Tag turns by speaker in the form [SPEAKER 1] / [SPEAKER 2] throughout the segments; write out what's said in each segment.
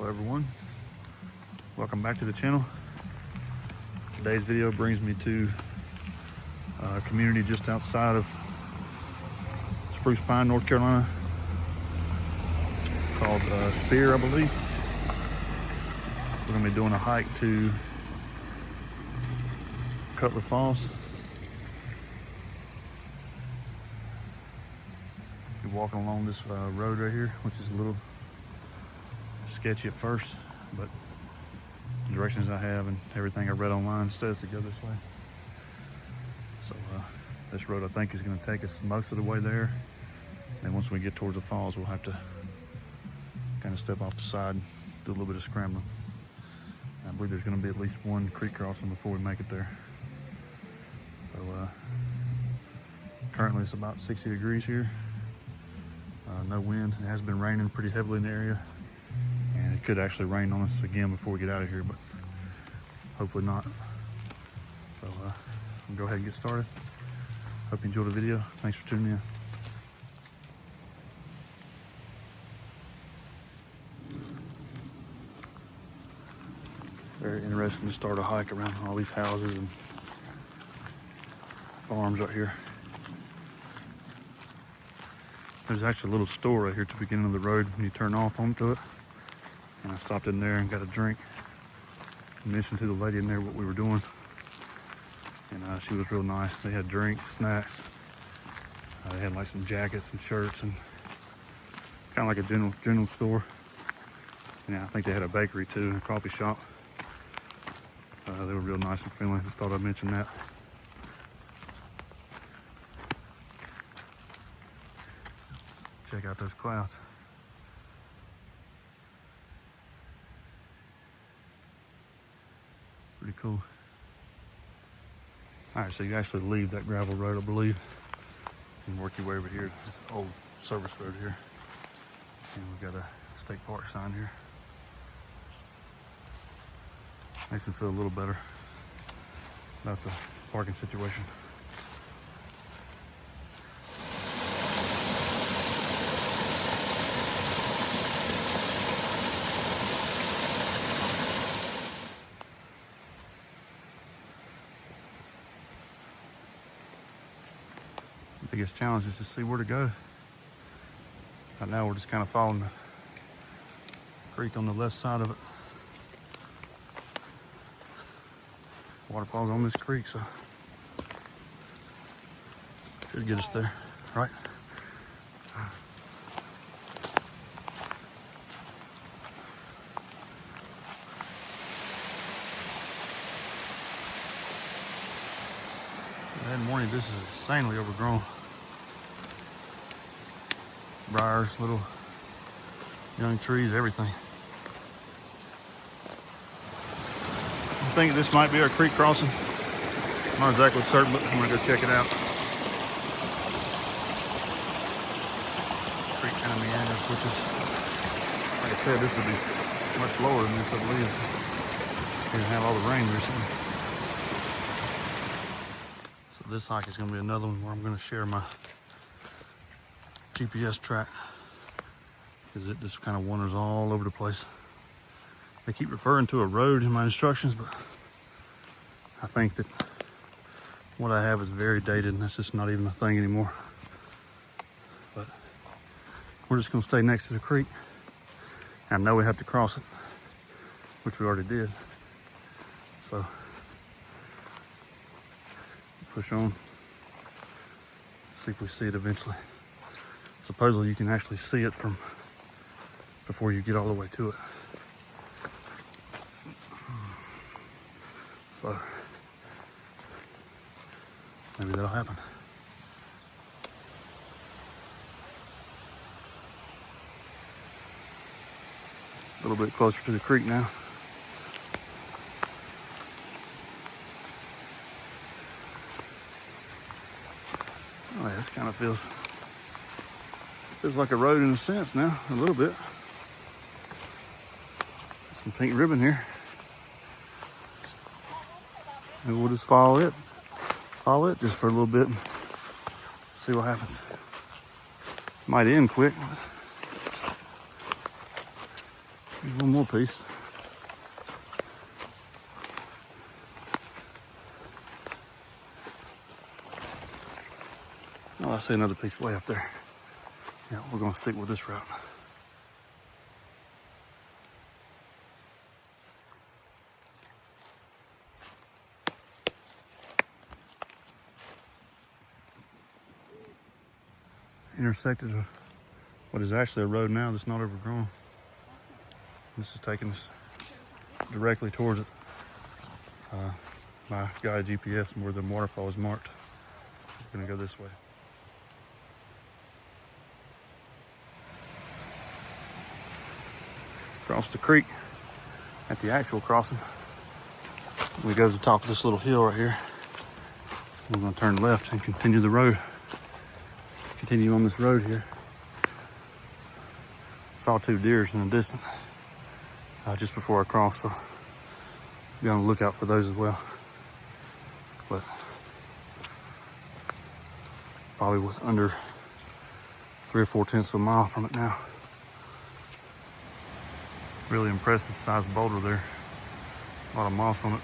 [SPEAKER 1] Hello everyone, welcome back to the channel. Today's video brings me to a community just outside of Spruce Pine, North Carolina, called Spear, I believe. We're going to be doing a hike to Cutler Falls. You're walking along this road right here, which is a little sketchy at first, but the directions I have and everything I read online says to go this way. So this road I think is going to take us most of the way there. And once we get towards the falls, we'll have to kind of step off the side, do a little bit of scrambling. I believe there's going to be at least one creek crossing before we make it there. So currently it's about 60 degrees here. No wind. It has been raining pretty heavily in the area. And it could actually rain on us again before we get out of here, but hopefully not. So we'll go ahead and get started. Hope you enjoyed the video. Thanks for tuning in. Very interesting to start a hike around all these houses and farms right here. There's actually a little store right here at the beginning of the road when you turn off onto it. And I stopped in there and got a drink. I mentioned to the lady in there what we were doing. And she was real nice. They had drinks, snacks. They had like some jackets and shirts and kind of like a general store. And I think they had a bakery too and a coffee shop. They were real nice and friendly. Just thought I'd mention that. Check out those clouds. Pretty cool. All right, so you actually leave that gravel road, I believe, and work your way over here. It's an old service road here. And we've got a state park sign here. Makes me feel a little better about the parking situation. The biggest challenge is to see where to go. Right now we're just kind of following the creek on the left side of it. Waterfall's on this creek, so should get us there, right? That morning, this is insanely overgrown. Briars, little young trees, everything. I think this might be our creek crossing. I'm not exactly certain, but I'm gonna go check it out. Creek kind of meanders, which is, like I said, this will be much lower than this, I believe. We're gonna have all the rain recently. So this hike is gonna be another one where I'm gonna share my GPS track, because it just kind of wanders all over the place. They keep referring to a road in my instructions, but I think that what I have is very dated and that's just not even a thing anymore. But we're just gonna stay next to the creek. I know we have to cross it, which we already did. So push on, see if we see it eventually. Supposedly you can actually see it from before you get all the way to it. So maybe that'll happen. A little bit closer to the creek now. Oh yeah, this kind of feels like a road in a sense now, a little bit. Some pink ribbon here. And we'll just follow it just for a little bit and see what happens. Might end quick. There's one more piece. Oh, I see another piece way up there. Yeah, we're gonna stick with this route. Intersected what is actually a road now that's not overgrown. This is taking us directly towards it. My guide GPS and where the waterfall is marked. We're gonna go this way. Across the creek at the actual crossing. We go to the top of this little hill right here. We're gonna turn left and continue the road. Continue on this road here. Saw two deers in the distance just before I crossed, so be on the lookout for those as well. But probably was under 3 or 4 tenths of a mile from it now. Really impressive sized boulder there. A lot of moss on it.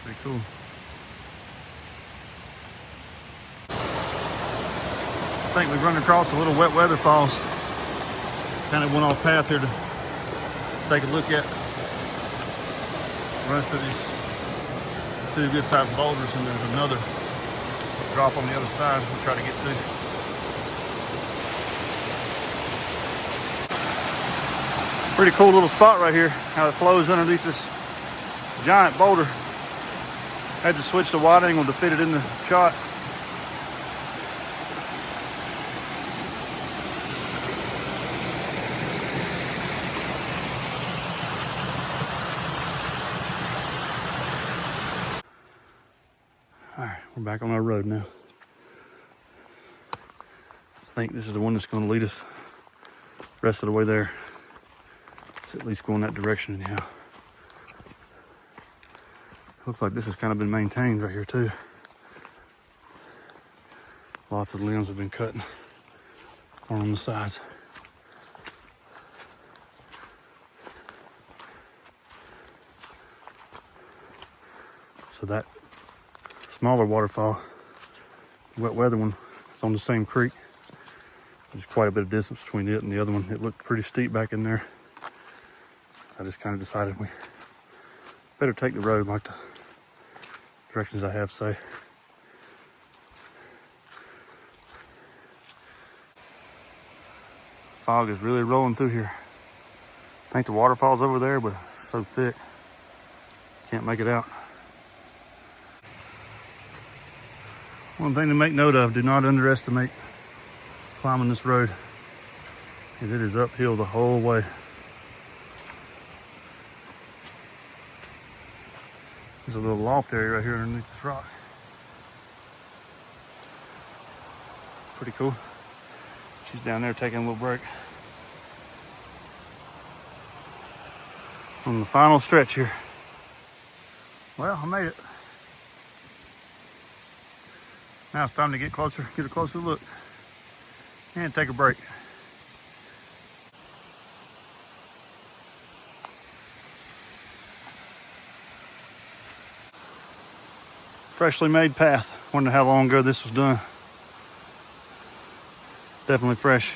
[SPEAKER 1] Pretty cool. I think we've run across a little wet weather falls. Kind of went off path here to take a look at the rest of these two good sized boulders, and there's another drop on the other side we'll try to get to. Pretty cool little spot right here, how it flows underneath this giant boulder. Had to switch the wide angle to fit it in the shot. All right, we're back on our road now. I think this is the one that's going to lead us the rest of the way there. Let's at least go in that direction anyhow. Looks like this has kind of been maintained right here too. Lots of limbs have been cut and thrown on the sides. So that smaller waterfall, the wet weather one, it's on the same creek. There's quite a bit of distance between it and the other one. It looked pretty steep back in there. I just kind of decided we better take the road like the directions I have say. Fog is really rolling through here. I think the waterfall's over there, but it's so thick, can't make it out. One thing to make note of, do not underestimate climbing this road. It is uphill the whole way. There's a little loft area right here underneath this rock. Pretty cool. She's down there taking a little break. On the final stretch here. Well, I made it. Now it's time to get closer, get a closer look, and take a break. Freshly made path. Wonder how long ago this was done. Definitely fresh.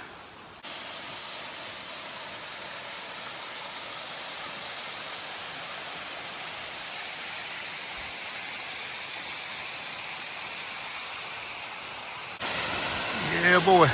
[SPEAKER 1] Yeah, boy.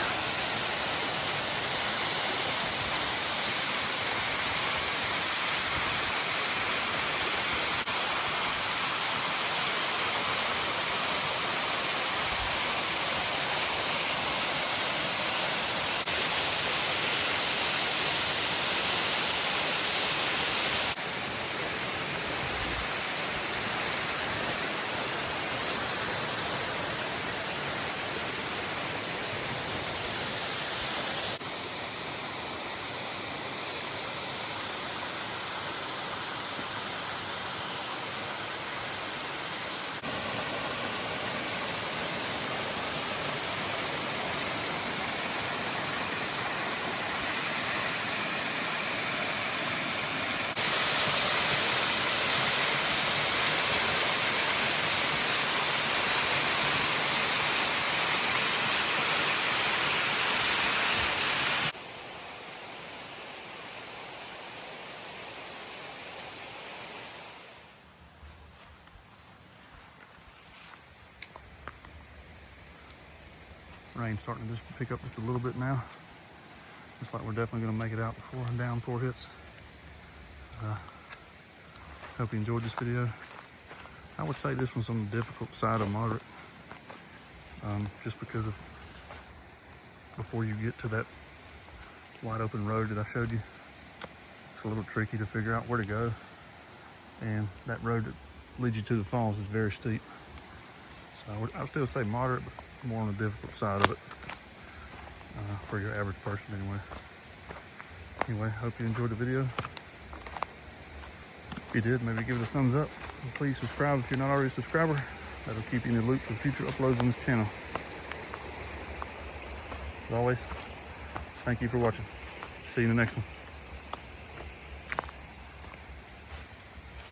[SPEAKER 1] Rain's starting to just pick up just a little bit now. Looks like we're definitely going to make it out before a downpour hits. Hope you enjoyed this video. I would say this one's on the difficult side of moderate, just because of before you get to that wide open road that I showed you, it's a little tricky to figure out where to go, and that road that leads you to the falls is very steep. So I would still say moderate, but more on the difficult side of it, for your average person anyway. Hope you enjoyed the video. If you did, maybe give it a thumbs up. And please subscribe if you're not already a subscriber. That'll keep you in the loop for future uploads on this channel. As always, thank you for watching. See you in the next one.